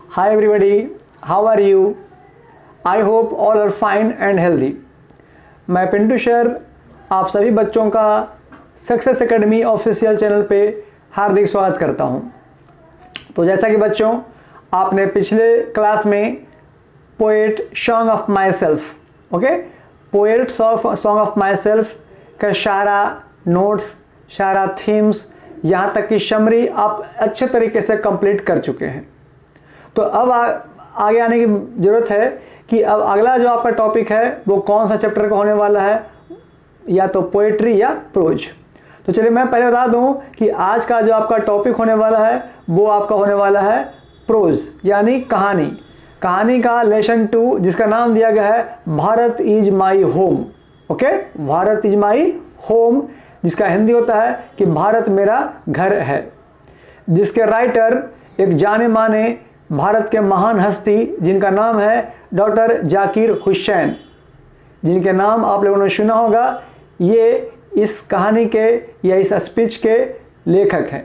Hi everybody, how are you? I hope all are fine and healthy. मैं Pintu sir आप सभी बच्चों का सक्सेस एकेडमी ऑफिशियल चैनल पे हार्दिक स्वागत करता हूं। तो जैसा कि बच्चों आपने पिछले क्लास में poet song of my self poet song of my self का सारा नोट्स, सारा थीम्स, यहाँ तक कि समरी आप अच्छे तरीके से कंप्लीट कर चुके हैं। तो अब आगे आने की ज़रूरत है कि अब अगला जो आपका टॉपिक है वो कौन सा चैप्टर का होने वाला है, या तो पोएट्री या प्रोज। तो चलिए मैं पहले बता दूं कि आज का जो आपका टॉपिक होने वाला है वो आपका होने वाला है प्रोज, यानी कहानी का लेसन 2, जिसका नाम दिया गया है Bharat is my home. Bharat is my home, जिसका हिंदी होता है कि भारत मेरा घर है, जिसके राइटर एक जाने माने भारत के महान हस्ती जिनका नाम है डॉक्टर जाकिर हुसैन, जिनके नाम आप लोगों ने सुना होगा। ये इस कहानी के या इस स्पीच के लेखक हैं।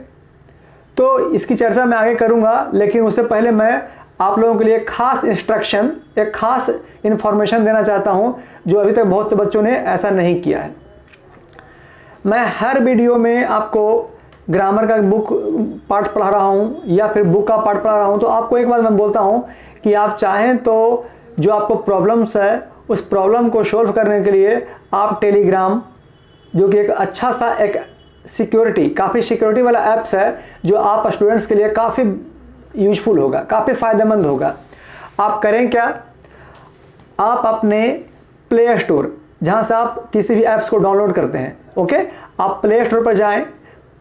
तो इसकी चर्चा मैं आगे करूंगा, लेकिन उससे पहले मैं आप लोगों के लिए खास इंस्ट्रक्शन, एक खास इन्फॉर्मेशन देना चाहता हूं जो अभी तक बहुत से बच्चों ने ऐसा नहीं किया है। मैं हर वीडियो में आपको ग्रामर का बुक पार्ट पढ़ा रहा हूँ या फिर बुक का पार्ट पढ़ा रहा हूँ। तो आपको एक बात मैं बोलता हूँ कि आप चाहें तो जो आपको प्रॉब्लम्स है उस प्रॉब्लम को सॉल्व करने के लिए आप टेलीग्राम, जो कि एक अच्छा सा एक काफ़ी सिक्योरिटी वाला ऐप्स है जो आप स्टूडेंट्स के लिए काफ़ी यूजफुल होगा, काफ़ी फ़ायदेमंद होगा। आप करें क्या, आप अपने प्ले स्टोर, जहाँ से आप किसी भी ऐप्स को डाउनलोड करते हैं, आप प्ले स्टोर पर जाएं।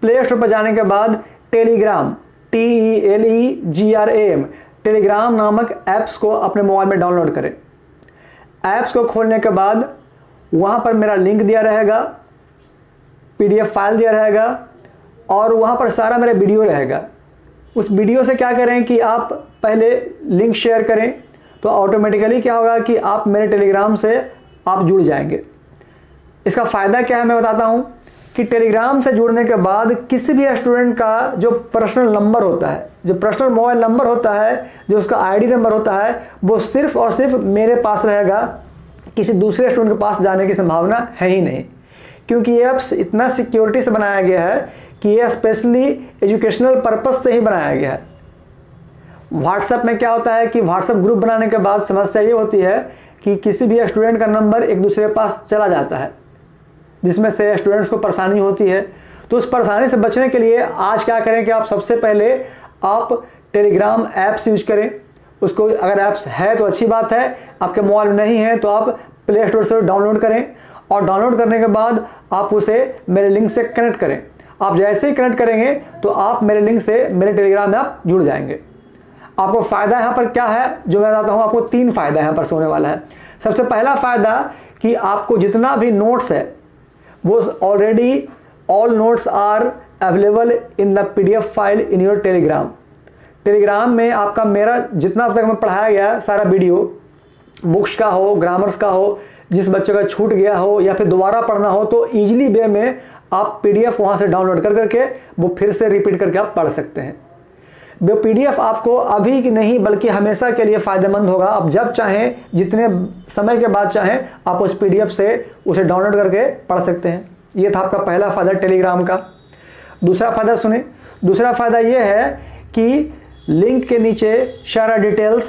प्ले स्टोर पर जाने के बाद टेलीग्राम, TELEGRAM, टेलीग्राम नामक ऐप्स को अपने मोबाइल में डाउनलोड करें। ऐप्स को खोलने के बाद वहाँ पर मेरा लिंक दिया रहेगा, PDF फाइल दिया रहेगा, और वहाँ पर सारा मेरा वीडियो रहेगा। उस वीडियो से क्या करें कि आप पहले लिंक शेयर करें, तो ऑटोमेटिकली क्या होगा कि आप मेरे टेलीग्राम से आप जुड़ जाएंगे। इसका फ़ायदा क्या है मैं बताता हूँ कि टेलीग्राम से जुड़ने के बाद किसी भी स्टूडेंट का जो पर्सनल नंबर होता है, जो पर्सनल मोबाइल नंबर होता है, जो उसका ID नंबर होता है, वो सिर्फ और सिर्फ मेरे पास रहेगा। किसी दूसरे स्टूडेंट के पास जाने की संभावना है ही नहीं, क्योंकि ये ऐप्स इतना सिक्योरिटी से बनाया गया है कि ये स्पेशली एजुकेशनल पर्पस से ही बनाया गया है। व्हाट्सएप में क्या होता है कि व्हाट्सएप ग्रुप बनाने के बाद समस्या ये होती है कि किसी भी स्टूडेंट का नंबर एक दूसरे के पास चला जाता है, जिसमें से स्टूडेंट्स को परेशानी होती है। तो उस परेशानी से बचने के लिए आज क्या करें कि आप सबसे पहले आप टेलीग्राम ऐप्स यूज करें। उसको अगर ऐप्स है तो अच्छी बात है, आपके मोबाइल में नहीं है तो आप प्ले स्टोर से डाउनलोड करें, और डाउनलोड करने के बाद आप उसे मेरे लिंक से कनेक्ट करें। आप जैसे ही कनेक्ट करेंगे तो आप मेरे लिंक से मेरे टेलीग्राम में आप जुड़ जाएंगे। आपको फ़ायदा यहाँ पर क्या है जो मैं बताता हूँ, आपको 3 फ़ायदा यहाँ पर होने वाला है। सबसे पहला फ़ायदा कि आपको जितना भी नोट्स है वो already all notes are available in the PDF file in your Telegram में आपका मेरा जितना अब तक मैं पढ़ाया गया सारा वीडियो, बुक्स का हो, ग्रामर्स का हो, जिस बच्चे का छूट गया हो या फिर दोबारा पढ़ना हो, तो ईजिली वे में आप PDF वहाँ से डाउनलोड कर करके वो फिर से रिपीट करके आप पढ़ सकते हैं। वो PDF आपको अभी की नहीं बल्कि हमेशा के लिए फ़ायदेमंद होगा। आप जब चाहें, जितने समय के बाद चाहें, आप उस PDF से उसे डाउनलोड करके पढ़ सकते हैं। ये था आपका पहला फ़ायदा टेलीग्राम का। दूसरा फ़ायदा सुने, दूसरा फ़ायदा ये है कि लिंक के नीचे सारा डिटेल्स,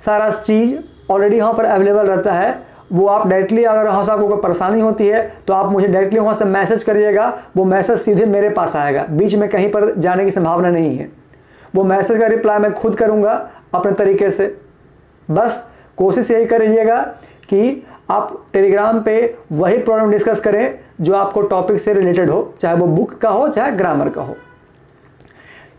सारा चीज़ ऑलरेडी वहाँ पर अवेलेबल रहता है। वो आप डायरेक्टली, अगर वहाँ से आपको कोई परेशानी होती है तो आप मुझे डायरेक्टली वहाँ से मैसेज करिएगा, वो मैसेज सीधे मेरे पास आएगा, बीच में कहीं पर जाने की संभावना नहीं है। वो मैसेज का रिप्लाई मैं खुद करूंगा अपने तरीके से। बस कोशिश यही करिएगा कि आप टेलीग्राम पे वही प्रॉब्लम डिस्कस करें जो आपको टॉपिक से रिलेटेड हो, चाहे वो बुक का हो चाहे ग्रामर का हो।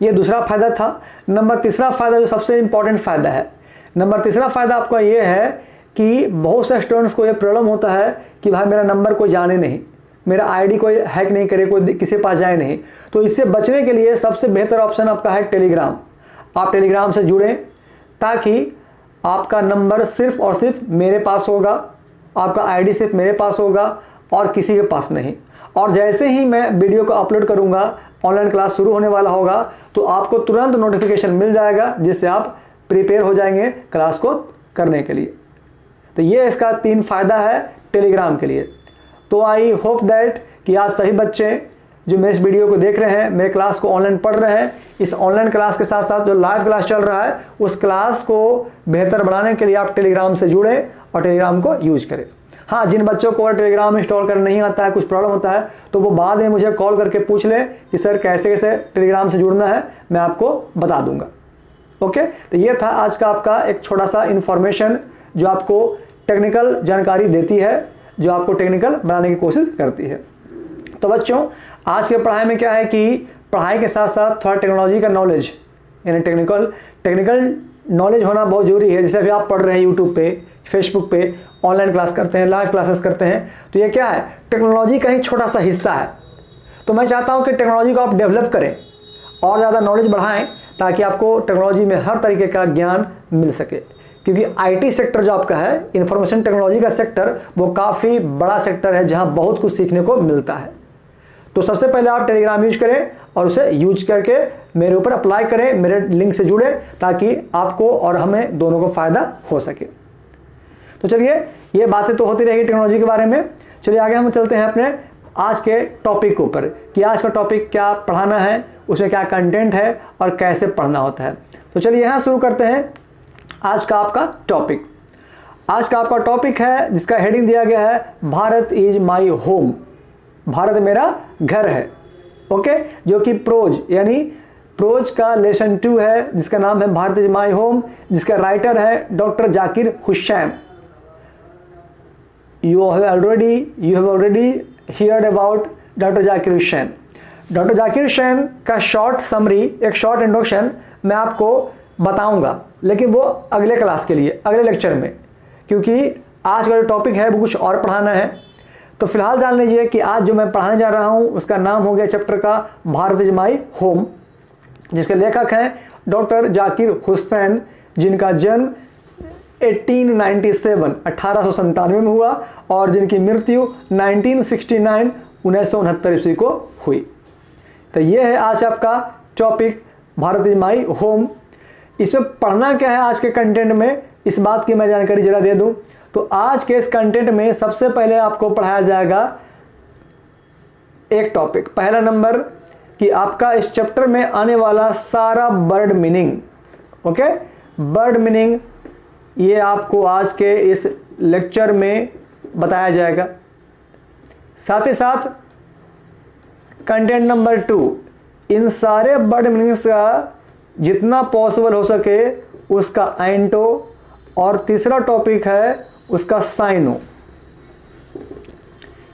ये दूसरा फ़ायदा था। नंबर तीसरा फ़ायदा जो सबसे इंपॉर्टेंट फ़ायदा है, नंबर तीसरा फ़ायदा आपका ये है कि बहुत से स्टूडेंट्स को ये प्रॉब्लम होता है कि भाई मेरा नंबर कोई जाने नहीं, मेरा ID कोई हैक नहीं करे, कोई किसी के पास जाए नहीं। तो इससे बचने के लिए सबसे बेहतर ऑप्शन आपका है टेलीग्राम। आप टेलीग्राम से जुड़ें ताकि आपका नंबर सिर्फ और सिर्फ मेरे पास होगा, आपका ID सिर्फ मेरे पास होगा और किसी के पास नहीं। और जैसे ही मैं वीडियो को अपलोड करूंगा, ऑनलाइन क्लास शुरू होने वाला होगा, तो आपको तुरंत नोटिफिकेशन मिल जाएगा, जिससे आप प्रिपेयर हो जाएंगे क्लास को करने के लिए। तो ये इसका 3 फ़ायदा है टेलीग्राम के लिए। तो आई होप दैट कि आज सभी बच्चे जो मेरे इस वीडियो को देख रहे हैं, मेरे क्लास को ऑनलाइन पढ़ रहे हैं, इस ऑनलाइन क्लास के साथ साथ जो लाइव क्लास चल रहा है उस क्लास को बेहतर बनाने के लिए आप टेलीग्राम से जुड़ें और टेलीग्राम को यूज करें। हाँ, जिन बच्चों को टेलीग्राम इंस्टॉल करना नहीं आता है, कुछ प्रॉब्लम होता है, तो वो बाद में मुझे कॉल करके पूछ लें कि सर कैसे कैसे टेलीग्राम से जुड़ना है, मैं आपको बता दूंगा। ओके, तो ये था आज का आपका एक छोटा सा इन्फॉर्मेशन जो आपको टेक्निकल जानकारी देती है, जो आपको टेक्निकल बनाने की कोशिश करती है। तो बच्चों, आज के पढ़ाई में क्या है कि पढ़ाई के साथ साथ थोड़ा टेक्नोलॉजी का नॉलेज, यानी टेक्निकल नॉलेज होना बहुत जरूरी है। जैसे अभी आप पढ़ रहे हैं यूट्यूब पे, फेसबुक पे, ऑनलाइन क्लास करते हैं, लाइव क्लासेस करते हैं, तो ये क्या है, टेक्नोलॉजी का ही छोटा सा हिस्सा है। तो मैं चाहता हूँ कि टेक्नोलॉजी को आप डेवलप करें और ज़्यादा नॉलेज बढ़ाएं, ताकि आपको टेक्नोलॉजी में हर तरीके का ज्ञान मिल सके। क्योंकि आईटी सेक्टर जो आपका है, इंफॉर्मेशन टेक्नोलॉजी का सेक्टर, वो काफ़ी बड़ा सेक्टर है जहाँ बहुत कुछ सीखने को मिलता है। तो सबसे पहले आप टेलीग्राम यूज करें और उसे यूज करके मेरे ऊपर अप्लाई करें, मेरे लिंक से जुड़े, ताकि आपको और हमें दोनों को फायदा हो सके। तो चलिए, ये बातें तो होती रहेगी टेक्नोलॉजी के बारे में। चलिए आगे हम चलते हैं अपने आज के टॉपिक के ऊपर कि आज का टॉपिक क्या पढ़ाना है, उसमें क्या कंटेंट है और कैसे पढ़ना होता है। तो चलिए यहाँ शुरू करते हैं आज का आपका टॉपिक। आज का आपका टॉपिक है जिसका हेडिंग दिया गया है Bharat is my home, Bharat मेरा घर है। ओके, जो कि प्रोज यानी प्रोज का लेसन 2 है, जिसका नाम है भारत इज माई होम, जिसका राइटर है doctor Zakir Hussain. You have already heard about doctor Zakir Hussain. Doctor Zakir Hussain का शॉर्ट समरी, एक शॉर्ट इंट्रोडक्शन मैं आपको बताऊंगा, लेकिन वो अगले क्लास के लिए, अगले लेक्चर में, क्योंकि आज का जो टॉपिक है वो कुछ और पढ़ाना है। तो फिलहाल जान लीजिए कि आज जो मैं पढ़ाने जा रहा हूं उसका नाम हो गया चैप्टर का भारत इज माई होम, जिसके लेखक हैं डॉक्टर जाकिर हुसैन, जिनका जन्म 1897 में हुआ और जिनकी मृत्यु 1969 ईस्वी को हुई। तो ये है आज आपका topic Bharat is my home. इसमें पढ़ना क्या है आज के कंटेंट में, इस बात की मैं जानकारी जरा दे दूं। तो आज के इस कंटेंट में सबसे पहले आपको पढ़ाया जाएगा एक टॉपिक, पहला नंबर कि आपका इस चैप्टर में आने वाला सारा bird meaning. Okay, bird meaning ये आपको आज के इस लेक्चर में बताया जाएगा। साथ ही साथ कंटेंट नंबर 2, इन सारे बर्ड मीनिंग्स का जितना पॉसिबल हो सके उसका एंटो, और तीसरा टॉपिक है उसका साइनो।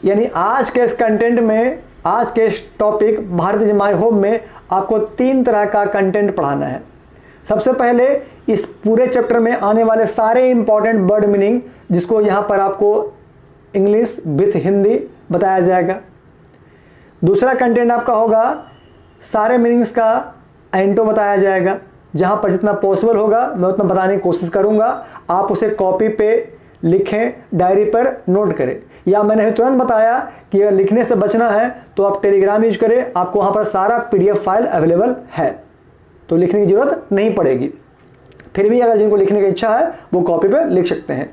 यानी आज के इस कंटेंट में, आज के इस topic Bharat is my home में आपको 3 तरह का कंटेंट पढ़ाना है। सबसे पहले इस पूरे चैप्टर में आने वाले सारे इंपॉर्टेंट वर्ड मीनिंग, जिसको यहां पर आपको इंग्लिश विथ हिंदी बताया जाएगा। दूसरा कंटेंट आपका होगा सारे मीनिंग्स का एंटो बताया जाएगा, जहां पर जितना पॉसिबल होगा मैं उतना बताने की कोशिश करूंगा। आप उसे कॉपी पे लिखें, डायरी पर नोट करें, या मैंने तुरंत बताया कि अगर लिखने से बचना है तो आप टेलीग्राम यूज करें, आपको वहां पर सारा PDF फाइल अवेलेबल है, तो लिखने की जरूरत नहीं पड़ेगी। फिर भी अगर जिनको लिखने की इच्छा है वो कॉपी पे लिख सकते हैं।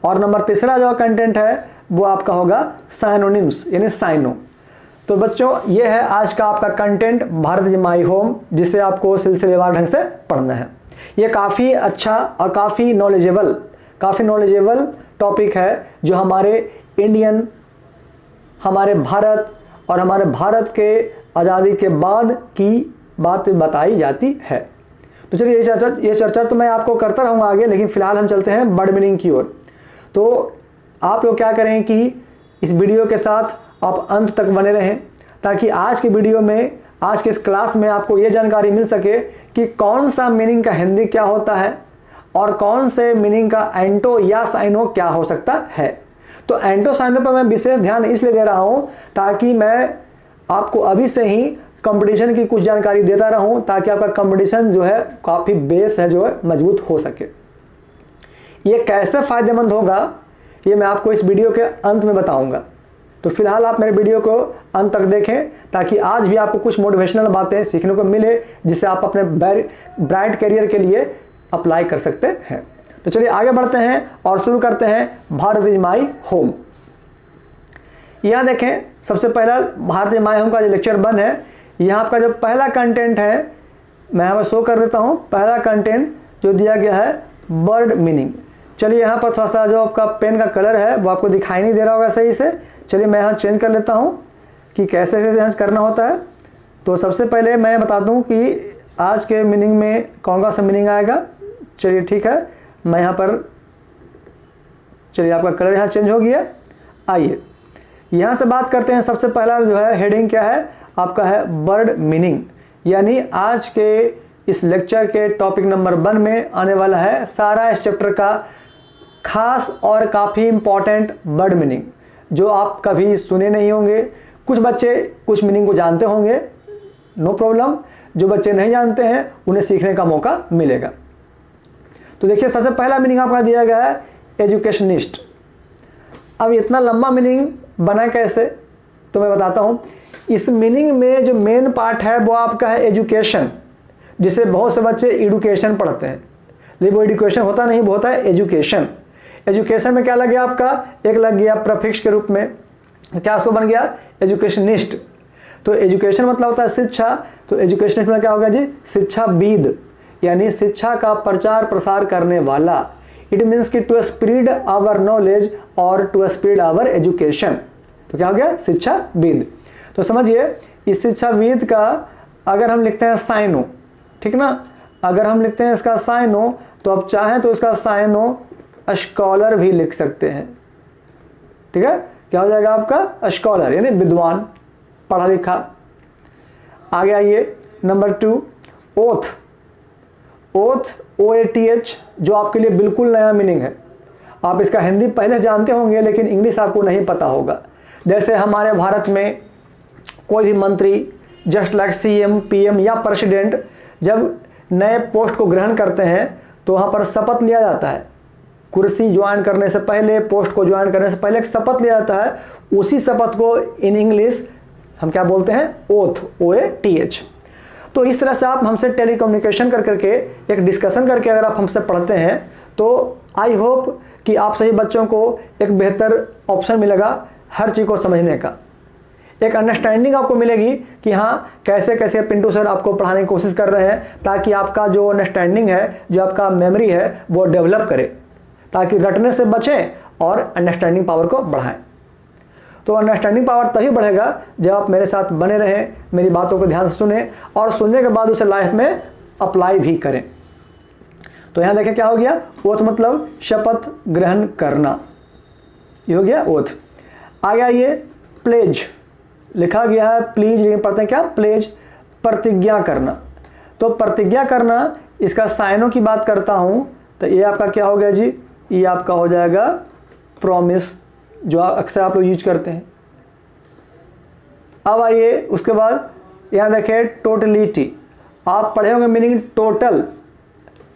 और नंबर तीसरा जो कंटेंट है वो आपका होगा साइनोनिम्स, यानी साइनो। तो बच्चों, ये है आज का आपका content Bharat is my home, जिसे आपको सिलसिलेवार ढंग से पढ़ना है। ये काफ़ी अच्छा और काफ़ी नॉलेजेबल टॉपिक है, जो हमारे इंडियन, हमारे भारत और हमारे भारत के आज़ादी के बाद की बात बताई जाती है। तो चलिए ये चर्चा तो मैं आपको करता रहूँगा आगे, लेकिन फिलहाल हम चलते हैं बर्ड मीनिंग की ओर। तो आप लोग क्या करें कि इस वीडियो के साथ आप अंत तक बने रहें, ताकि आज की वीडियो में, आज के इस क्लास में आपको ये जानकारी मिल सके कि कौन सा मीनिंग का हिंदी क्या होता है और कौन से मीनिंग का एंटो या साइनो क्या हो सकता है। तो एंटो साइनो पर मैं विशेष ध्यान इसलिए दे रहा हूं ताकि मैं आपको अभी से ही कंपटीशन की कुछ जानकारी देता रहूं, ताकि आपका कंपटीशन जो है काफ़ी बेस है जो है मजबूत हो सके। ये कैसे फ़ायदेमंद होगा ये मैं आपको इस वीडियो के अंत में बताऊंगा। तो फिलहाल आप मेरे वीडियो को अंत तक देखें, ताकि आज भी आपको कुछ मोटिवेशनल बातें सीखने को मिले, जिससे आप अपने ब्राइट करियर के लिए अप्लाई कर सकते हैं। तो चलिए आगे बढ़ते हैं और शुरू करते हैं भारत इज माई होम। यहाँ देखें, सबसे पहला भारत इज माई होम का जो लेक्चर 1 है, यहाँ आपका जो पहला कंटेंट है मैं यहाँ पर शो कर देता हूँ। पहला कंटेंट जो दिया गया है बर्ड मीनिंग। चलिए यहाँ पर थोड़ा सा जो आपका पेन का कलर है वो आपको दिखाई नहीं दे रहा होगा सही से। चलिए मैं यहाँ चेंज कर लेता हूँ कि कैसे कैसे चेंज करना होता है। तो सबसे पहले मैं बता दूँ कि आज के मीनिंग में कौन सा मीनिंग आएगा। चलिए ठीक है, मैं यहाँ पर, चलिए आपका कलर यहाँ चेंज हो गया। आइए यहाँ से बात करते हैं। सबसे पहला जो है हेडिंग क्या है आपका, है बर्ड मीनिंग। यानी आज के इस लेक्चर के टॉपिक नंबर 1 में आने वाला है सारा इस चैप्टर का खास और काफ़ी इंपॉर्टेंट बर्ड मीनिंग, जो आप कभी सुने नहीं होंगे। कुछ बच्चे कुछ मीनिंग को जानते होंगे, नो प्रॉब्लम। जो बच्चे नहीं जानते हैं उन्हें सीखने का मौका मिलेगा। तो देखिए सबसे पहला मीनिंग आपका दिया गया है एजुकेशनिस्ट। अब इतना लंबा मीनिंग बना कैसे, तो मैं बताता हूँ। इस मीनिंग में जो मेन पार्ट है वो आपका है एजुकेशन, जिसे बहुत से बच्चे एडुकेशन पढ़ते हैं, लेकिन वो एडुकेशन होता नहीं, वो होता है एजुकेशन। एजुकेशन में क्या लग गया आपका, एक लग गया प्रफिक्स के रूप में, क्या उसको बन गया एजुकेशनिस्ट। तो एजुकेशन मतलब होता है शिक्षा, तो एजुकेशनिस्ट में क्या होगा जी, शिक्षाविद, यानी शिक्षा का प्रचार प्रसार करने वाला। इट मीन्स कि टू स्प्रेड आवर नॉलेज और टू स्प्रेड आवर एजुकेशन। तो क्या हो गया, शिक्षाविद। तो समझिए इस शिक्षाविद का अगर हम लिखते हैं साइनो, ठीक ना, अगर हम लिखते हैं इसका साइनो, तो आप चाहें तो इसका साइनो स्कॉलर भी लिख सकते हैं। ठीक है, क्या हो जाएगा आपका स्कॉलर, यानी विद्वान, पढ़ा लिखा। आगे आइए नंबर 2 ओथ। ओथ OATH, जो आपके लिए बिल्कुल नया मीनिंग है। आप इसका हिंदी पहले जानते होंगे लेकिन इंग्लिश आपको नहीं पता होगा। जैसे हमारे भारत में कोई भी मंत्री, जस्ट लाइक CM, PM या प्रेसिडेंट, जब नए पोस्ट को ग्रहण करते हैं तो वहाँ पर शपथ लिया जाता है। कुर्सी ज्वाइन करने से पहले, पोस्ट को ज्वाइन करने से पहले एक शपथ लिया जाता है। उसी शपथ को इन इंग्लिश हम क्या बोलते हैं, ओथ, OATH। तो इस तरह से आप हमसे टेलीकम्युनिकेशन कर करके, एक डिस्कशन करके अगर आप हमसे पढ़ते हैं तो आई होप कि आप सभी बच्चों को एक बेहतर ऑप्शन मिलेगा हर चीज़ को समझने का। एक अंडरस्टैंडिंग आपको मिलेगी कि हाँ कैसे कैसे पिंटू सर आपको पढ़ाने की कोशिश कर रहे हैं, ताकि आपका जो अंडरस्टैंडिंग है, जो आपका मेमोरी है, वो डेवलप करे, ताकि रटने से बचें और अंडरस्टैंडिंग पावर को बढ़ाएं। तो अंडरस्टैंडिंग पावर तभी बढ़ेगा जब आप मेरे साथ बने रहें, मेरी बातों को ध्यान से सुने और सुनने के बाद उसे लाइफ में अप्लाई भी करें। तो यहाँ देखें क्या हो गया, ओथ मतलब शपथ ग्रहण करना, ये हो गया ओथ। आगे आइए प्लेज, लिखा गया है प्लीज, लेकिन पढ़ते हैं क्या, प्लेज, प्रतिज्ञा करना। तो प्रतिज्ञा करना, इसका साइनों की बात करता हूँ तो ये आपका क्या हो गया जी, ये आपका हो जाएगा प्रॉमिस, जो अक्सर आप लोग यूज करते हैं। अब आइए उसके बाद यहाँ देखें टोटलिटी। आप पढ़े होंगे meaning total,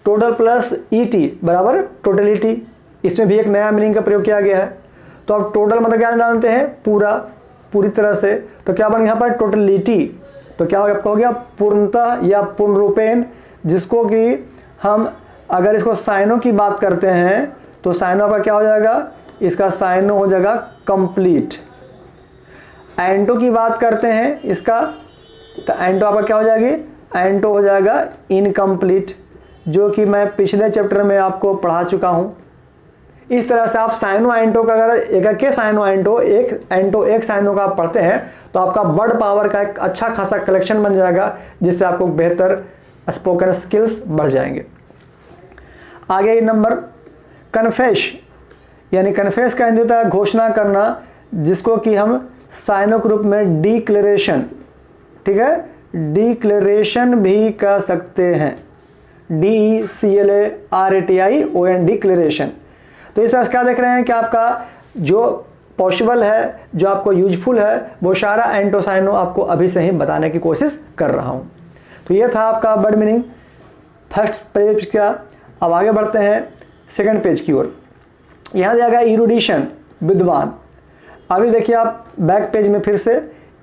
total plus ET बराबर टोटलिटी। इसमें भी एक नया मीनिंग का प्रयोग किया गया है। तो आप टोटल मतलब क्या जानते हैं, पूरा, पूरी तरह से। तो क्या बन यहाँ पर टोटलिटी, तो क्या आपका हो गया पूर्णतः या पूर्ण रूपेण, जिसको कि हम अगर इसको साइनों की बात करते हैं तो साइनों का क्या हो जाएगा, इसका साइनो हो जाएगा कंप्लीट। एंटो की बात करते हैं इसका, तो एंटो आपका क्या हो जाएगी, एंटो हो जाएगा इनकम्प्लीट, जो कि मैं पिछले चैप्टर में आपको पढ़ा चुका हूं। इस तरह से आप साइनो एंटो का अगर एक साइनो एंटो, एक एंटो एक साइनो का आप पढ़ते हैं तो आपका वर्ड पावर का एक अच्छा खासा कलेक्शन बन जाएगा, जिससे आपको बेहतर स्पोकन स्किल्स बढ़ जाएंगे। आगे नंबर कन्फेश, यानी कन्फेस का हिंदी होता है घोषणा करना, जिसको कि हम साइनो के रूप में डिक्लेरेशन, ठीक है, डिक्लेरेशन भी कह सकते हैं, DECLARATION, डिक्लेरेशन। तो इस तरह से क्या देख रहे हैं कि आपका जो पॉसिबल है, जो आपको यूजफुल है, वो सारा एंटो साइनो आपको अभी से ही बताने की कोशिश कर रहा हूँ। तो ये था आपका वर्ड मीनिंग फर्स्ट पेज का। अब आगे बढ़ते हैं सेकंड पेज की ओर। यहाँ जाएगा इरुडिशन, विद्वान। अभी देखिए आप बैक पेज में फिर से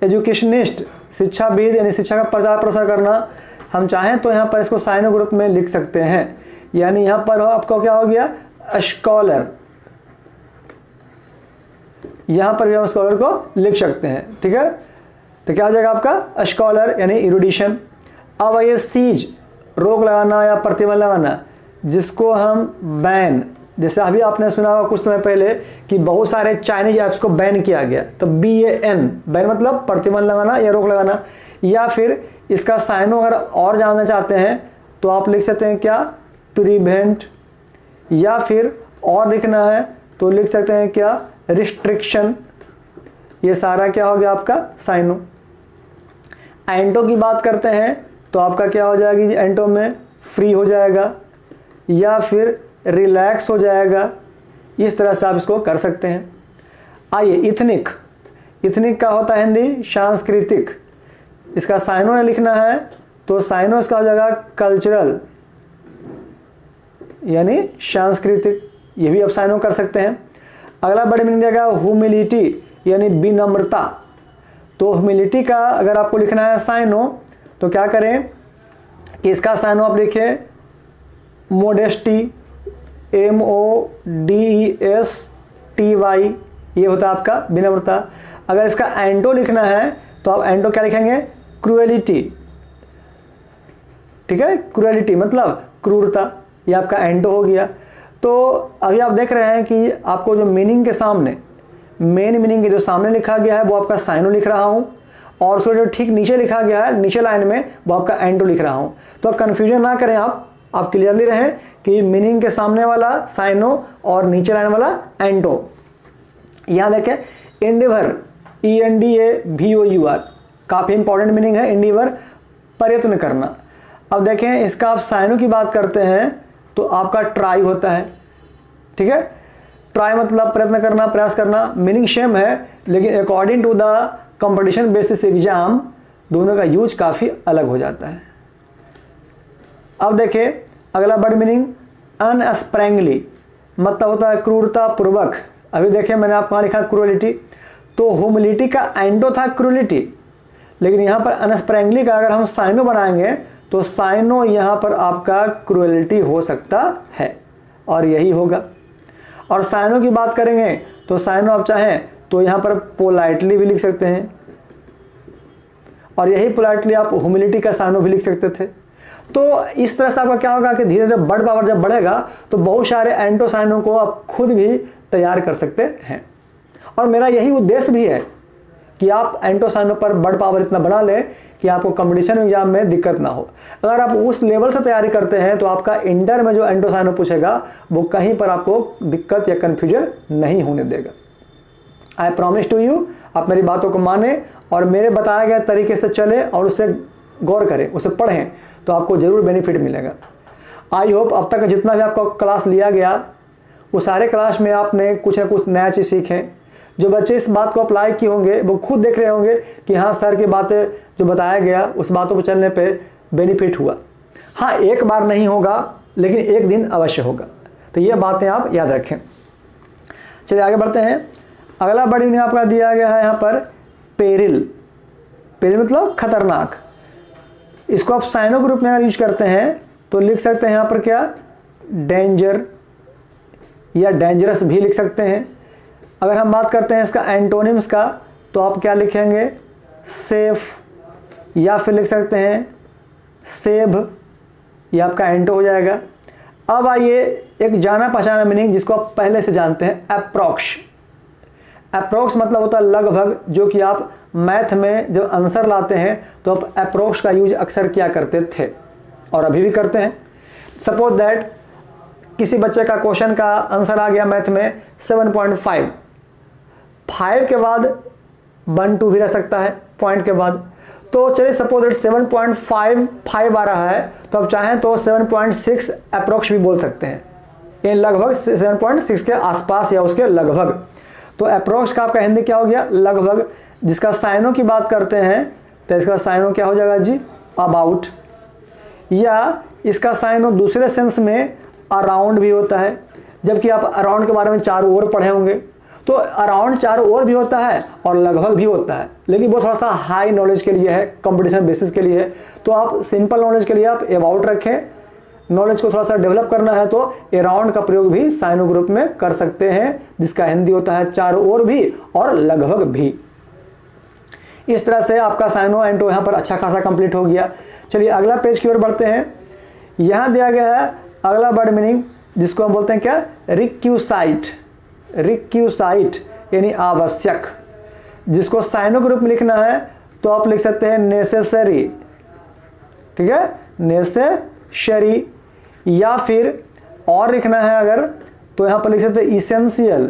एजुकेशनिस्ट, शिक्षाविद, यानी शिक्षा का प्रचार प्रसार करना। हम चाहें तो यहाँ पर इसको साइनो ग्रुप में लिख सकते हैं। यानी यहां पर आपका क्या हो गया, स्कॉलर। यहां पर भी हम स्कॉलर को लिख सकते हैं, ठीक है। तो क्या हो जाएगा आपका स्कॉलर यानी इरुडिशन। अब ये सीज, रोक लगाना या प्रतिबंध लगाना, जिसको हम बैन, जैसे अभी आपने सुना होगा कुछ समय पहले कि बहुत सारे चाइनीज ऐप्स को बैन किया गया, तो BAN, बैन मतलब प्रतिबंध लगाना या रोक लगाना। या फिर इसका साइनो अगर और जानना चाहते हैं तो आप लिख सकते हैं क्या, प्रिवेंट, या फिर और लिखना है तो लिख सकते हैं क्या, रिस्ट्रिक्शन। ये सारा क्या हो गया आपका साइनो। एंटो की बात करते हैं तो आपका क्या हो जाएगी, एंटो में फ्री हो जाएगा या फिर रिलैक्स हो जाएगा, इस तरह से आप इसको कर सकते हैं। आइए इथनिक, इथनिक का होता है हिंदी सांस्कृतिक, इसका साइनो ने लिखना है तो साइनो इसका हो जाएगा कल्चरल यानी सांस्कृतिक, ये भी आप साइनो कर सकते हैं। अगला बड़े मीनिंग देगा ह्यूमिलिटी यानी विनम्रता। तो ह्यूमिलिटी का अगर आपको लिखना है साइनो तो क्या करें कि इसका साइनो आप लिखें मोडेस्टी, MODESTY, ये होता है आपका विनम्रता। अगर इसका एंटो लिखना है तो आप एंटो क्या लिखेंगे, क्रूएलिटी, ठीक है, क्रूएलिटी मतलब क्रूरता, ये आपका एंटो हो गया। तो अभी आप देख रहे हैं कि आपको जो मीनिंग के सामने, मेन मीनिंग के जो सामने लिखा गया है वो आपका साइनो लिख रहा हूं, और उसको जो ठीक नीचे लिखा गया है नीचे लाइन में वो आपका एंटो लिख रहा हूं। तो कंफ्यूजन ना करें, आप क्लियरली रहें कि मीनिंग के सामने वाला साइनो और नीचे लाइन वाला एंटो। यहां देखें एंडेवर, ENDAVOUR, काफी इंपॉर्टेंट मीनिंग है एंडेवर, प्रयत्न करना। अब देखें इसका आप साइनो की बात करते हैं तो आपका ट्राई होता है, ठीक है। ट्राई मतलब प्रयत्न करना, प्रयास करना, मीनिंग सेम है लेकिन according to the competition basis exam दोनों का यूज काफी अलग हो जाता है। अब देखिए अगला वर्ड मीनिंग अनस्प्रैंगली, मतलब होता है क्रूरता पूर्वक। अभी देखिए मैंने आपको लिखा क्रूएलिटी, तो ह्यूमिलिटी का एंटो था क्रूएलिटी, लेकिन यहां पर अनस्प्रैंगली का अगर हम साइनो बनाएंगे तो साइनो यहां पर आपका क्रूएलिटी हो सकता है और यही होगा। और साइनो की बात करेंगे तो साइनो आप चाहें तो यहां पर पोलाइटली भी लिख सकते हैं, और यही पोलाइटली आप ह्यूमिलिटी का साइनो भी लिख सकते थे। तो इस तरह से आपका क्या होगा कि धीरे धीरे वर्ड पावर जब बढ़ेगा तो बहुत सारे एंटो साइनो को आप खुद भी तैयार कर सकते हैं। और मेरा यही उद्देश्य भी है कि आप एंटो साइनो पर वर्ड पावर इतना बना लें कि आपको कंपटीशन एग्जाम में दिक्कत ना हो। अगर आप उस लेवल से तैयारी करते हैं तो आपका इंटर में जो एंटो साइनो पूछेगा वो कहीं पर आपको दिक्कत या कंफ्यूजन नहीं होने देगा। आई प्रॉमिस टू यू, आप मेरी बातों को माने और मेरे बताए गए तरीके से चले और उससे गौर करें, उसे पढ़ें, तो आपको जरूर बेनिफिट मिलेगा। आई होप अब तक जितना भी आपको क्लास लिया गया वो सारे क्लास में आपने कुछ ना कुछ नया चीज़ सीखें। जो बच्चे इस बात को अप्लाई किए होंगे वो खुद देख रहे होंगे कि हाँ सर की बातें जो बताया गया उस बातों पर चलने पे बेनिफिट हुआ। हाँ एक बार नहीं होगा लेकिन एक दिन अवश्य होगा, तो ये बातें आप याद रखें। चलिए आगे बढ़ते हैं। अगला वर्ड मीनिंग आपका दिया गया है यहाँ पर पेरिल। पेरिल मतलब खतरनाक। इसको आप साइनो के रूप में अगर यूज करते हैं तो लिख सकते हैं यहाँ पर क्या, डेंजर या डेंजरस भी लिख सकते हैं। अगर हम बात करते हैं इसका एंटोनिम्स का तो आप क्या लिखेंगे, सेफ, या फिर लिख सकते हैं सेव, ये आपका एंटो हो जाएगा। अब आइए एक जाना पहचाना मीनिंग जिसको आप पहले से जानते हैं, अप्रोक्स। अप्रोक्स मतलब होता है लगभग, जो कि आप मैथ में जब आंसर लाते हैं तो आप अप्रोक्स का यूज अक्सर किया करते थे और अभी भी करते हैं। सपोज दैट किसी बच्चे का क्वेश्चन का आंसर आ गया मैथ में 7.5, 5 के बाद 1 2 भी रह सकता है पॉइंट के बाद। तो चलिए सपोज दैट 7.55 आ रहा है तो आप चाहें तो 7.6 अप्रोक्स भी बोल सकते हैं, ये लगभग 7.6 के आसपास या उसके लगभग। तो अप्रोक्स का आपका हिंदी क्या हो गया, लगभग। जिसका साइनो की बात करते हैं तो इसका साइनो क्या हो जाएगा जी, अबाउट, या इसका साइनो दूसरे सेंस में अराउंड भी होता है। जबकि आप अराउंड के बारे में चारों ओर पढ़े होंगे, तो अराउंड चारों ओर भी होता है और लगभग भी होता है, लेकिन वो थोड़ा सा हाई नॉलेज के लिए है, कंपटीशन बेसिस के लिए है। तो आप सिंपल नॉलेज के लिए आप अबाउट रखें, नॉलेज को थोड़ा सा डेवलप करना है तो अराउंड का प्रयोग भी साइनो ग्रुप में कर सकते हैं, जिसका हिंदी होता है चारों ओर भी और लगभग भी। इस तरह से आपका साइनो एंटो यहाँ पर अच्छा खासा कंप्लीट हो गया। चलिए अगला पेज की ओर बढ़ते हैं। यहाँ दिया गया है अगला वर्ड मीनिंग, जिसको हम बोलते हैं क्या, रिक्यूसाइट। रिक्यूसाइट यानी आवश्यक। जिसको साइनो ग्रुप में लिखना है तो आप लिख सकते हैं नेसेसरी, ठीक है, नेसेसरी। या फिर और लिखना है अगर तो यहां पर लिख सकते हैं इसेंशियल।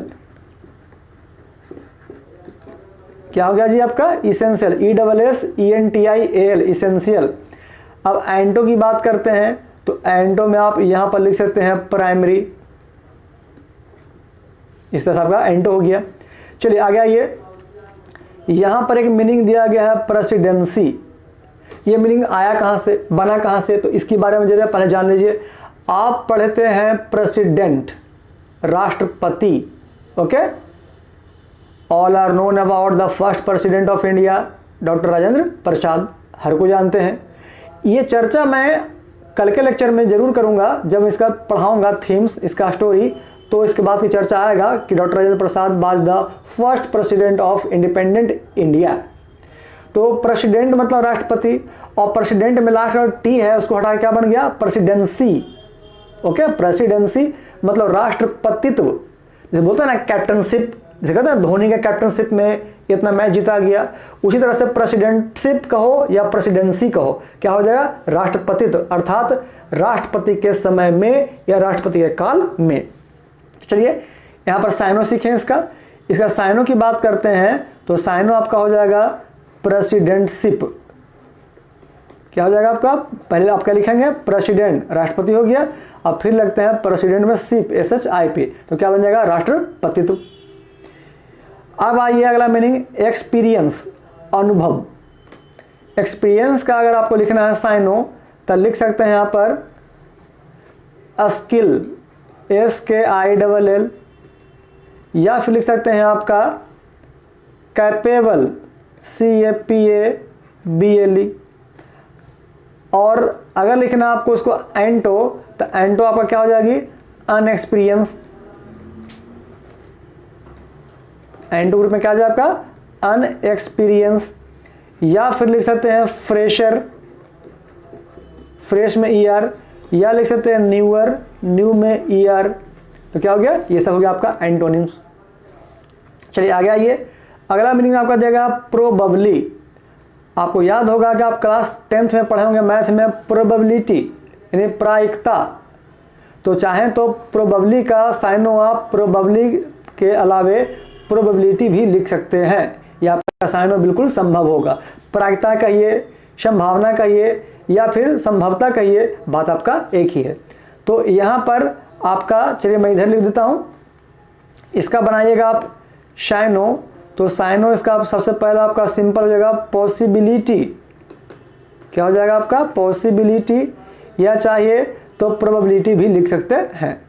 क्या हो गया जी आपका, इसेंशियल, ESSENTIAL, इसेंशियल। अब एंटो की बात करते हैं तो एंटो में आप यहां पर लिख सकते हैं प्राइमरी। इस तरह से आपका एंटो हो गया। चलिए आगे आइए। यहां पर एक मीनिंग दिया गया है प्रेसिडेंसी। ये मीनिंग आया कहां से, बना कहां से, तो इसके बारे में जरा पहले जान लीजिए। आप पढ़ते हैं प्रेसिडेंट, राष्ट्रपति, okay. All are known about the first president of India, doctor Rajendra Prasad, हर को जानते हैं। ये चर्चा मैं कल के लेक्चर में जरूर करूंगा, जब इसका पढ़ाऊंगा थीम्स, इसका स्टोरी, तो इसके बाद की चर्चा आएगा कि doctor Rajendra Prasad was the first president of independent India. तो प्रेसिडेंट मतलब राष्ट्रपति, और प्रेसिडेंट में लास्ट और टी है, उसको हटा के क्या बन गया, प्रेसिडेंसी, ओके। प्रेसिडेंसी मतलब राष्ट्रपतित्व। जैसे बोलते हैं ना कैप्टनशिप, जैसे कहते हैं धोनी के कैप्टनशिप में इतना मैच जीता गया, उसी तरह से प्रेसिडेंटशिप कहो या प्रेसिडेंसी कहो, क्या हो जाएगा, राष्ट्रपतित्व, अर्थात राष्ट्रपति के समय में या राष्ट्रपति के काल में। चलिए यहां पर साइनो सीखें। इसका साइनो की बात करते हैं तो साइनो आपका हो जाएगा प्रेसिडेंटशिप। क्या हो जाएगा आपका, पहले आप क्या लिखेंगे, प्रेसिडेंट, राष्ट्रपति हो गया, अब फिर लगते हैं प्रेसिडेंट में शिप, SHIP, तो क्या बन जाएगा, राष्ट्रपतित्व। अब आइए अगला मीनिंग, एक्सपीरियंस, अनुभव। एक्सपीरियंस का अगर आपको लिखना है साइनो तो लिख सकते हैं यहां पर स्किल, SKILL, या फिर लिख सकते हैं आपका कैपेबल, CAPABLE। और अगर लिखना आपको उसको एंटो तो एंटो आपका क्या हो जाएगी, अनएक्सपीरियंस। एंटो ग्रुप में क्या आ जाए आपका, अनएक्सपीरियंस। या फिर लिख सकते हैं फ्रेशर, फ्रेश में ER, या लिख सकते हैं न्यूअर, न्यू में ER। तो क्या हो गया, ये सब हो गया आपका एंटोनिम्स। चलिए आगे आइए। अगला मीनिंग आपका देगा प्रोबेबली। आपको याद होगा कि आप क्लास 10th में पढ़े होंगे मैथ में प्रोबेबिलिटी यानी प्रायिकता। तो चाहें तो प्रोबेबली का साइनो आप प्रोबेबली के अलावे प्रोबेबिलिटी भी लिख सकते हैं, या आपका साइनो बिल्कुल संभव होगा। प्रायिकता कहिए, संभावना कहिए, या फिर संभवता कहिए, बात आपका एक ही है। तो यहाँ पर आपका, चलिए मैं इधर लिख देता हूँ, इसका बनाइएगा आप साइनो। तो साइनो इसका सबसे पहला आपका सिंपल हो जाएगा पॉसिबिलिटी। क्या हो जाएगा आपका, पॉसिबिलिटी, या चाहिए तो प्रोबेबिलिटी भी लिख सकते हैं।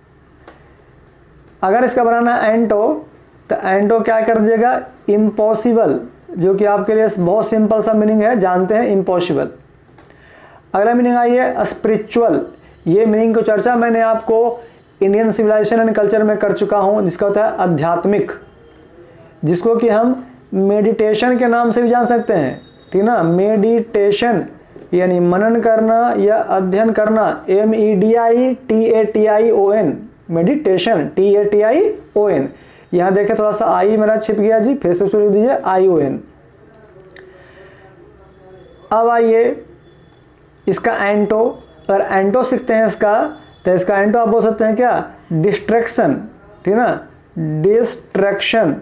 अगर इसका बनाना एंटो तो एंटो क्या कर दीजिएगा, इम्पॉसिबल, जो कि आपके लिए बहुत सिंपल सा मीनिंग है, जानते हैं, इम्पॉसिबल। अगला मीनिंग आइए स्पिरिचुअल। ये मीनिंग को चर्चा मैंने आपको इंडियन सिविलाइजेशन एंड कल्चर में कर चुका हूँ, जिसका होता है आध्यात्मिक, जिसको कि हम मेडिटेशन के नाम से भी जान सकते हैं, ठीक ना। मेडिटेशन यानी मनन करना या अध्ययन करना, MEDITATION, मेडिटेशन, TATION। यहाँ देखें थोड़ा सा आई मेरा छिप गया जी, फिर से उसको लिख दीजिए ION। अब आइए इसका एंटो। अगर एंटो सीखते हैं इसका, तो इसका एंटो आप बोल सकते हैं क्या, डिस्ट्रैक्शन, ठीक ना, डिस्ट्रैक्शन,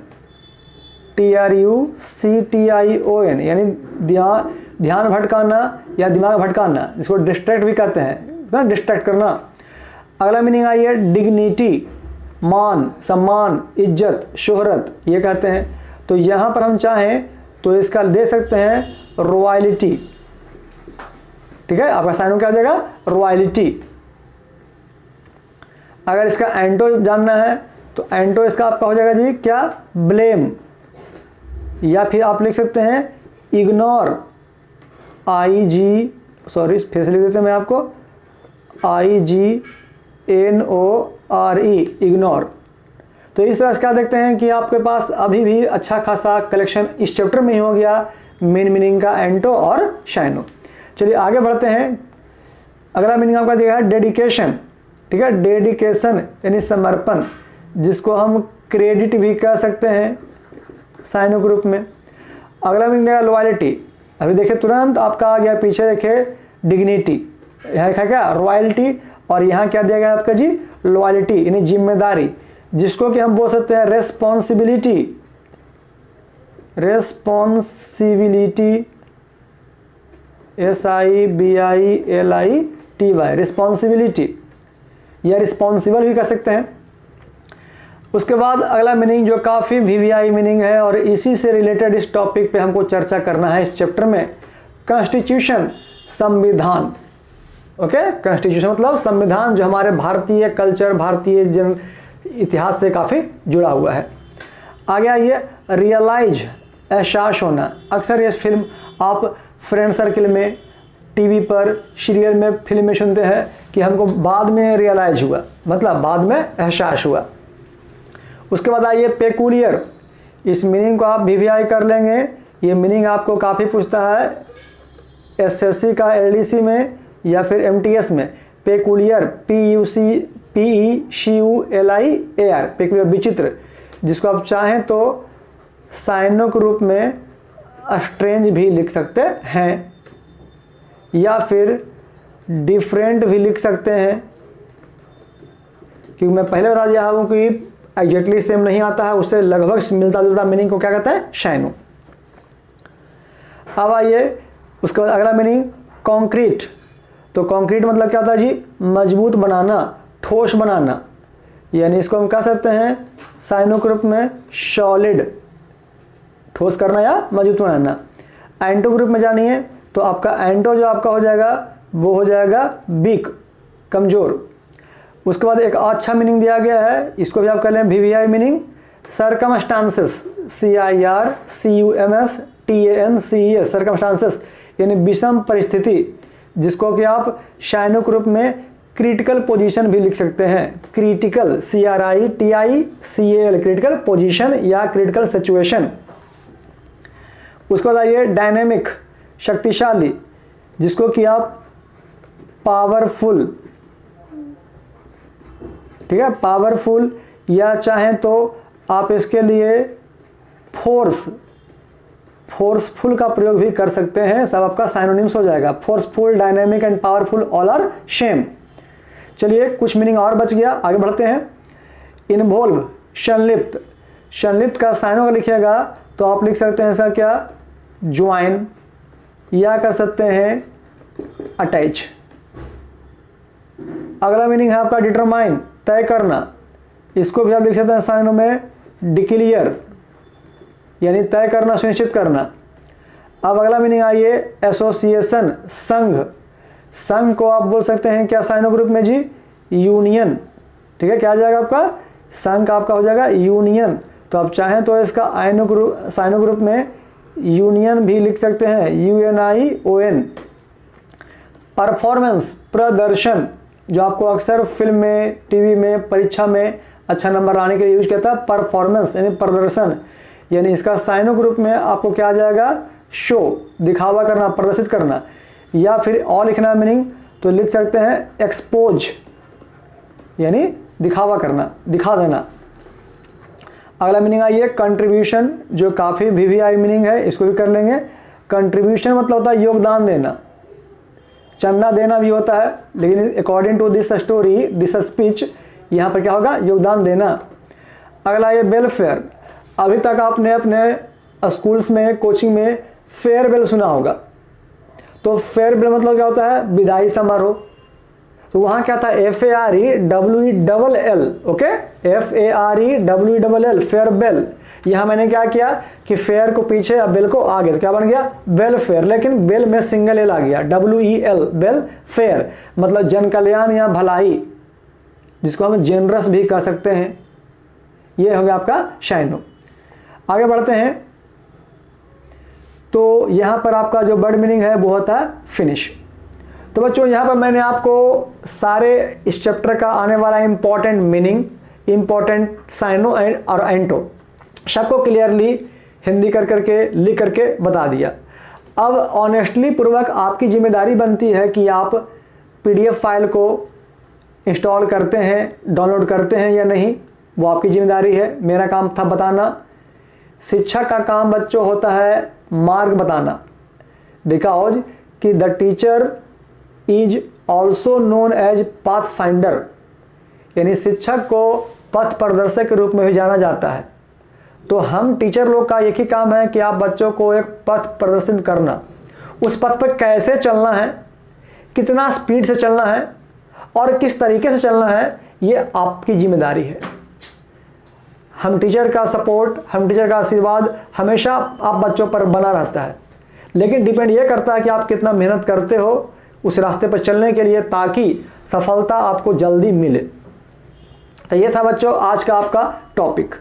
TRUCTION, यानी ध्यान भटकाना या दिमाग भटकाना, जिसको डिस्ट्रैक्ट भी कहते हैं ना, डिस्ट्रैक्ट करना। अगला मीनिंग आइए डिग्निटी, मान, सम्मान, इज्जत, शोहरत, ये कहते हैं। तो यहाँ पर हम चाहें तो इसका दे सकते हैं रॉयल्टी, ठीक है। आपका साइनो क्या हो जाएगा, रॉयल्टी। अगर इसका एंटो जानना है तो एंटो इसका आपका हो जाएगा जी क्या, ब्लेम, या फिर आप लिख सकते हैं इग्नोर, IG, सॉरी फिर से लिख देते हैं मैं आपको, इग्नोर। तो इस तरह से क्या देखते हैं कि आपके पास अभी भी अच्छा खासा कलेक्शन इस चैप्टर में ही हो गया, मेन मीनिंग का एंटो और शाइनो। चलिए आगे बढ़ते हैं। अगला मीनिंग आपका दिया है डेडिकेशन, ठीक है। डेडिकेशन यानी समर्पण, जिसको हम क्रेडिट भी कह सकते हैं साइनो ग्रुप में। अगला मीनिंग है लॉयल्टी। अभी देखिए तुरंत आपका आ गया पीछे, देखिए डिग्निटी, यहाँ लिखा क्या रॉयल्टी, और यहाँ क्या दिया गया आपका जी लॉयल्टी यानी जिम्मेदारी, जिसको कि हम बोल सकते हैं रेस्पॉन्सिबिलिटी। रेस्पॉन्सिबिलिटी SIBILITY, रिस्पॉन्सिबिलिटी या रिस्पॉन्सिबल भी कह सकते हैं। उसके बाद अगला मीनिंग जो काफ़ी VVI मीनिंग है और इसी से रिलेटेड इस टॉपिक पे हमको चर्चा करना है इस चैप्टर में, कॉन्स्टिट्यूशन, संविधान। ओके, कॉन्स्टिट्यूशन मतलब संविधान, जो हमारे भारतीय कल्चर, भारतीय जन इतिहास से काफ़ी जुड़ा हुआ है। आगे आइए रियलाइज, एहसास होना। अक्सर ये फिल्म आप फ्रेंड सर्किल में, टीवी पर, सीरियल में, फिल्म में सुनते हैं कि हमको बाद में रियलाइज हुआ, मतलब बाद में एहसास हुआ। उसके बाद आइए पेकुलियर। इस मीनिंग को आप VVI कर लेंगे। ये मीनिंग आपको काफ़ी पूछता है SSC का LDC में या फिर MTS में। पेकुलियर, PECULIAR, पेकुलियर विचित्र, जिसको आप चाहें तो साइनो के रूप में स्ट्रेंज भी लिख सकते हैं या फिर डिफरेंट भी लिख सकते हैं, क्योंकि मैं पहले बता दिया हूँ कि एग्जैक्टली सेम नहीं आता है, उससे लगभग मिलता जुलता मीनिंग को क्या कहता है शाइनो। अब आइए उसके बाद अगला मीनिंग कॉन्क्रीट। तो कॉन्क्रीट मतलब क्या होता है जी मजबूत बनाना, ठोस बनाना, यानी इसको हम कह सकते हैं साइनो ग्रुप में सॉलिड, ठोस करना या मजबूत बनाना। एंटो ग्रुप में जानिए तो आपका एंटो जो आपका हो जाएगा वो हो जाएगा वीक, कमज़ोर। उसके बाद एक अच्छा मीनिंग दिया गया है, इसको भी आप कर लें VVI meaning, circumstances, CIRCUMSTANCES, circumstances यानी विषम परिस्थिति, जिसको कि आप शाइनो ग्रुप में क्रिटिकल पोजीशन भी लिख सकते हैं। क्रिटिकल, CRITICAL, क्रिटिकल पोजीशन या क्रिटिकल सिचुएशन। उसके बाद आइए डायनेमिक, शक्तिशाली, जिसको कि आप पावरफुल, ठीक है, पावरफुल, या चाहें तो आप इसके लिए फोर्सफुल का प्रयोग भी कर सकते हैं। सब आपका साइनोनिम्स हो जाएगा। Forceful, dynamic and powerful all are same. चलिए कुछ मीनिंग और बच गया, आगे बढ़ते हैं। इन्वॉल्व, संलिप्त। संलिप्त का साइनो का लिखिएगा तो आप लिख सकते हैं ऐसा क्या ज्वाइन, या कर सकते हैं अटैच। अगला मीनिंग है आपका डिटरमाइन, तय करना। इसको भी आप लिख सकते हैं साइनो में डिक्लेयर, यानी तय करना, सुनिश्चित करना। अब अगला मीनिंग आइए एसोसिएशन, संघ। संघ को आप बोल सकते हैं क्या साइनो ग्रुप में जी यूनियन, ठीक है। क्या आ जाएगा आपका संघ का आपका हो जाएगा यूनियन। तो आप चाहें तो इसका साइनो ग्रुप में यूनियन भी लिख सकते हैं, UNION। परफॉर्मेंस, प्रदर्शन, जो आपको अक्सर फिल्म में, टीवी में, परीक्षा में अच्छा नंबर लाने के लिए यूज करता है। परफॉर्मेंस यानी प्रदर्शन, यानी इसका साइनो ग्रुप में आपको क्या आ जाएगा शो, दिखावा करना, प्रदर्शित करना। या फिर और लिखना मीनिंग तो लिख सकते हैं एक्सपोज, यानी दिखावा करना, दिखा देना। अगला मीनिंग आइए कंट्रीब्यूशन, जो काफ़ी VVI मीनिंग है, इसको भी कर लेंगे। कंट्रीब्यूशन मतलब होता है योगदान देना, चंदा देना भी होता है, लेकिन according to this story, this speech, यहाँ पर क्या होगा योगदान देना। अगला ये वेलफेयर। अभी तक आपने अपने स्कूल्स में, कोचिंग में फेयरवेल सुना होगा। तो फेयरवेल मतलब क्या होता है विदाई समारोह। तो वहाँ क्या था FAREWELL, ओके, FAREWELL, फेयरवेल। यहाँ मैंने क्या किया कि फेयर को पीछे या बेल को आगे, तो क्या बन गया वेलफेयर, लेकिन बेल में सिंगल एल आ गया, WEL, वेलफेयर मतलब जन कल्याण या भलाई, जिसको हम जेनरस भी कह सकते हैं। ये हो गया आपका शाइनो। आगे बढ़ते हैं तो यहाँ पर आपका जो वर्ड मीनिंग है वो होता है फिनिश। तो बच्चों यहाँ पर मैंने आपको सारे इस चैप्टर का आने वाला इंपॉर्टेंट मीनिंग, इंपॉर्टेंट साइनो और एंटो सबको क्लियरली हिंदी कर करके लिख करके बता दिया। अब ऑनेस्टली पूर्वक आपकी जिम्मेदारी बनती है कि आप पीडीएफ फाइल को इंस्टॉल करते हैं, डाउनलोड करते हैं या नहीं, वो आपकी जिम्मेदारी है। मेरा काम था बताना। शिक्षक का काम बच्चों होता है मार्ग बताना, बिकॉज कि the teacher is also known as path finder, यानी शिक्षक को पथ प्रदर्शक के रूप में भी जाना जाता है। तो हम टीचर लोग का एक ही काम है कि आप बच्चों को एक पथ प्रदर्शित करना, उस पथ पर कैसे चलना है, कितना स्पीड से चलना है और किस तरीके से चलना है, ये आपकी जिम्मेदारी है। हम टीचर का सपोर्ट, हम टीचर का आशीर्वाद हमेशा आप बच्चों पर बना रहता है, लेकिन डिपेंड ये करता है कि आप कितना मेहनत करते हो उस रास्ते पर चलने के लिए, ताकि सफलता आपको जल्दी मिले। तो ये था बच्चों आज का आपका टॉपिक,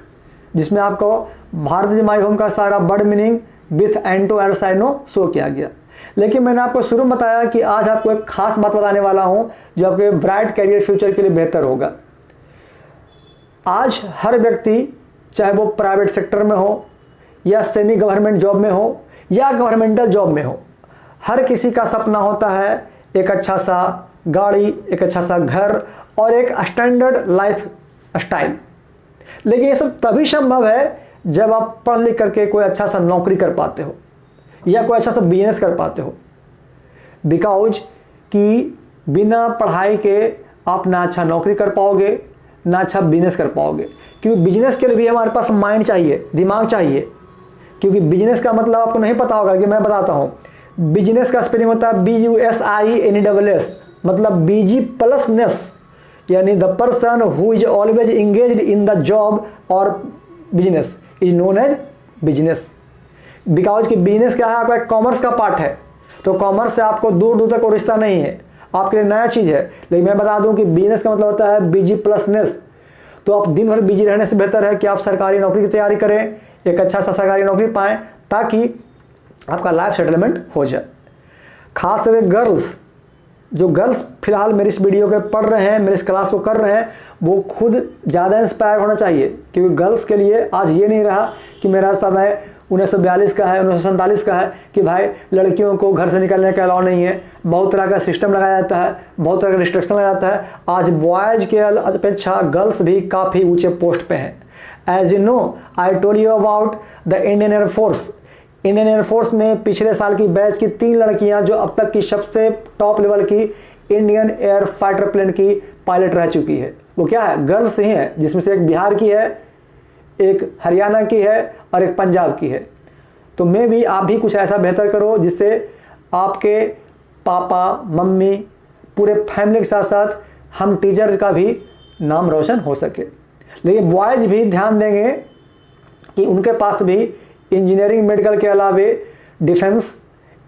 जिसमें आपको भारत माई होम का सारा word meaning with anto and syno show किया गया। लेकिन मैंने आपको शुरू में बताया कि आज आपको एक खास बात बताने वाला हूं जो आपके ब्राइट कैरियर फ्यूचर के लिए बेहतर होगा। आज हर व्यक्ति, चाहे वो प्राइवेट सेक्टर में हो या सेमी गवर्नमेंट जॉब में हो या गवर्नमेंटल जॉब में हो, हर किसी का सपना होता है एक अच्छा सा गाड़ी, एक अच्छा सा घर और एक स्टैंडर्ड लाइफ स्टाइल। लेकिन ये सब तभी संभव है जब आप पढ़ लिख करके कोई अच्छा सा नौकरी कर पाते हो या कोई अच्छा सा बिजनेस कर पाते हो। बिकॉज कि बिना पढ़ाई के आप ना अच्छा नौकरी कर पाओगे, ना अच्छा बिजनेस कर पाओगे, क्योंकि बिजनेस के लिए भी हमारे पास माइंड चाहिए, दिमाग चाहिए। क्योंकि बिजनेस का मतलब आपको नहीं पता होगा, कि मैं बताता हूँ। बिजनेस का स्पेलिंग होता है BUSINESS, मतलब बीजी प्लस नेस, यानी the person who is always engaged in the job और business is known as business. Because कि बिजनेस क्या है, आपका एक कॉमर्स का पार्ट है, तो कॉमर्स से आपको दूर दूर तक कोई रिश्ता नहीं है, आपके लिए नया चीज़ है। लेकिन मैं बता दूं कि बिजनेस का मतलब होता है बीजी प्लस नेस। तो आप दिन भर बिजी रहने से बेहतर है कि आप सरकारी नौकरी की तैयारी करें, एक अच्छा सा सरकारी नौकरी पाएं, ताकि आपका लाइफ सेटलमेंट हो जाए। खास करके गर्ल्स, जो गर्ल्स फिलहाल मेरी इस वीडियो के पढ़ रहे हैं, मेरी इस क्लास को कर रहे हैं, वो खुद ज़्यादा इंस्पायर होना चाहिए। क्योंकि गर्ल्स के लिए आज ये नहीं रहा कि मेरा समय 1942 का है, 1947 का है, कि भाई लड़कियों को घर से निकलने का अलाउ नहीं है। बहुत तरह का सिस्टम लगाया जाता है, बहुत तरह का रिस्ट्रिक्शन लगाया जाता है। आज बॉयज़ के अपेक्षा गर्ल्स भी काफ़ी ऊंचे पोस्ट पे हैं। As you know, I told you about the Indian Air Force. Indian Air Force में पिछले साल की बैच की 3 लड़कियां जो अब तक की सबसे टॉप लेवल की इंडियन एयर फाइटर प्लेन की पायलट रह चुकी है। वो क्या है, गर्ल्स ही हैं, जिसमें से एक बिहार की है, एक हरियाणा की है और एक पंजाब की है। तो मैं भी, आप भी कुछ ऐसा बेहतर करो जिससे आपके पापा मम्मी पूरे फैमिली के साथ साथ हम टीचर का भी नाम रोशन हो सके। लेकिन बॉयज़ भी ध्यान देंगे कि उनके पास भी इंजीनियरिंग मेडिकल के अलावे डिफेंस,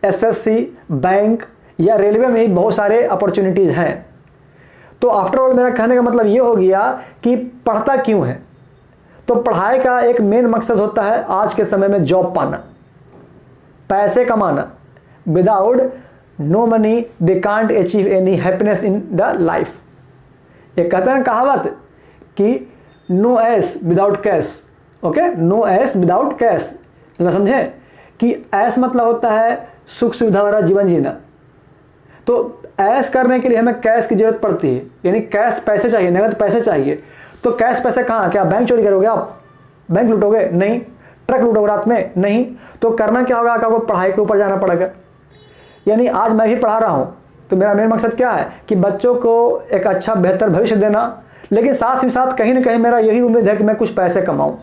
SSC, बैंक या रेलवे में ही बहुत सारे अपॉर्चुनिटीज़ हैं। तो आफ्टर ऑल मेरा कहने का मतलब ये हो गया कि पढ़ता क्यों है। तो पढ़ाई का एक मेन मकसद होता है आज के समय में जॉब पाना, पैसे कमाना। Without no money they can't achieve any happiness in the life. ये कहते हैं कहावत कि नो ऐश विदाउट कैश। ओके, नो ऐश विदाउट कैश, मतलब समझें कि ऐश मतलब होता है सुख सुविधा वाला जीवन जीना। तो ऐश करने के लिए हमें कैश की जरूरत पड़ती है, यानी कैश पैसे चाहिए, नगद पैसे चाहिए। तो कैश पैसे कहाँ, क्या बैंक चोरी करोगे आप, बैंक लूटोगे? नहीं। ट्रक लूटोगे रात में? नहीं। तो करना क्या होगा, आपको पढ़ाई के ऊपर जाना पड़ेगा। यानी आज मैं भी पढ़ा रहा हूँ, तो मेरा मेन मकसद क्या है कि बच्चों को एक अच्छा बेहतर भविष्य देना, लेकिन साथ ही साथ कहीं ना कहीं मेरा यही उम्मीद है कि मैं कुछ पैसे कमाऊँ।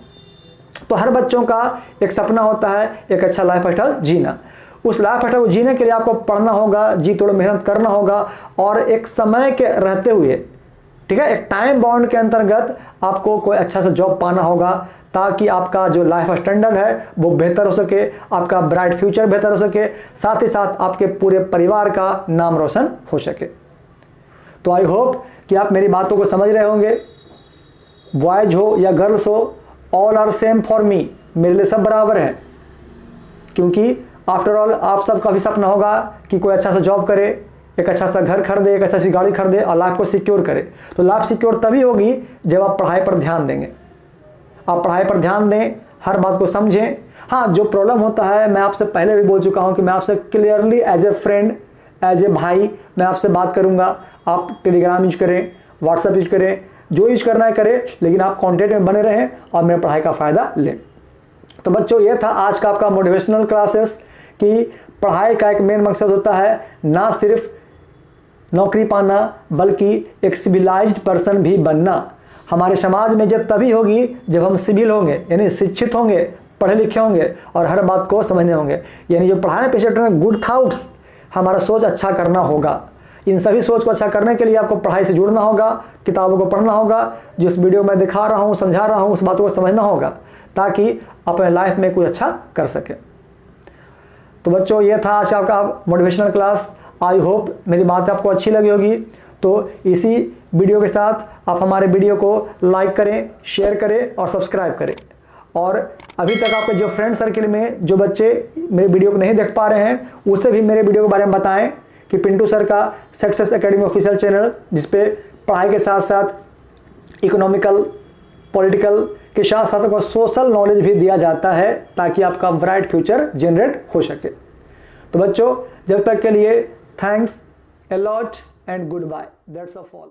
तो हर बच्चों का एक सपना होता है एक अच्छा लाइफ स्टाइल जीना। उस लाइफ स्टाइल को जीने के लिए आपको पढ़ना होगा, जी तोड़ मेहनत करना होगा, और एक समय के रहते हुए, ठीक है, एक टाइम बाउंड के अंतर्गत आपको कोई अच्छा सा जॉब पाना होगा, ताकि आपका जो लाइफ स्टैंडर्ड है वो बेहतर हो सके, आपका ब्राइट फ्यूचर बेहतर हो सके, साथ ही साथ आपके पूरे परिवार का नाम रोशन हो सके। तो आई होप कि आप मेरी बातों को समझ रहे होंगे। बॉयज हो या गर्ल्स हो, all are same for me, मेरे लिए सब बराबर है। क्योंकि आफ्टर ऑल आप सबका भी सपना होगा कि कोई अच्छा सा जॉब करे, एक अच्छा सा घर खरीदे, एक अच्छा सी गाड़ी खरीदे और लाइफ को सिक्योर करे। तो लाइफ सिक्योर तभी होगी जब आप पढ़ाई पर ध्यान देंगे। आप पढ़ाई पर ध्यान दें, हर बात को समझें। हाँ, जो प्रॉब्लम होता है, मैं आपसे पहले भी बोल चुका हूँ कि मैं आपसे clearly as a friend, as a भाई मैं आपसे बात करूँगा। आप टेलीग्राम यूज करें, व्हाट्सएप यूज करें, जो यूज करना है करें, लेकिन आप कॉन्टेक्ट में बने रहें और मेरे पढ़ाई का फ़ायदा लें। तो बच्चों, ये था आज का आपका मोटिवेशनल क्लासेस कि पढ़ाई का एक मेन मकसद होता है ना सिर्फ नौकरी पाना, बल्कि एक सिविलाइज्ड पर्सन भी बनना। हमारे समाज में इज्जत तभी होगी जब हम सिविल होंगे, यानी शिक्षित होंगे, पढ़े लिखे होंगे और हर बात को समझने होंगे। यानी जो पढ़ाने पेशेंट में गुड थाउट्स, हमारा सोच अच्छा करना होगा। इन सभी सोच को अच्छा करने के लिए आपको पढ़ाई से जुड़ना होगा, किताबों को पढ़ना होगा, जिस वीडियो में दिखा रहा हूँ, समझा रहा हूँ, उस बातों को समझना होगा ताकि अपने लाइफ में कुछ अच्छा कर सके। तो बच्चों, ये था आज आपका मोटिवेशनल क्लास। आई होप मेरी बात आपको अच्छी लगी होगी। तो इसी वीडियो के साथ आप हमारे वीडियो को लाइक करें, शेयर करें और सब्सक्राइब करें। और अभी तक आपके जो फ्रेंड सर्किल में जो बच्चे मेरे वीडियो को नहीं देख पा रहे हैं, उसे भी मेरे वीडियो के बारे में बताएं कि पिंटू सर का सक्सेस एकेडमी ऑफिशियल चैनल, जिसपे पढ़ाई के साथ साथ इकोनॉमिकल, पॉलिटिकल के साथ साथ आपको सोशल नॉलेज भी दिया जाता है ताकि आपका ब्राइट फ्यूचर जनरेट हो सके। तो बच्चों, जब तक के लिए thanks a lot and goodbye. That's all.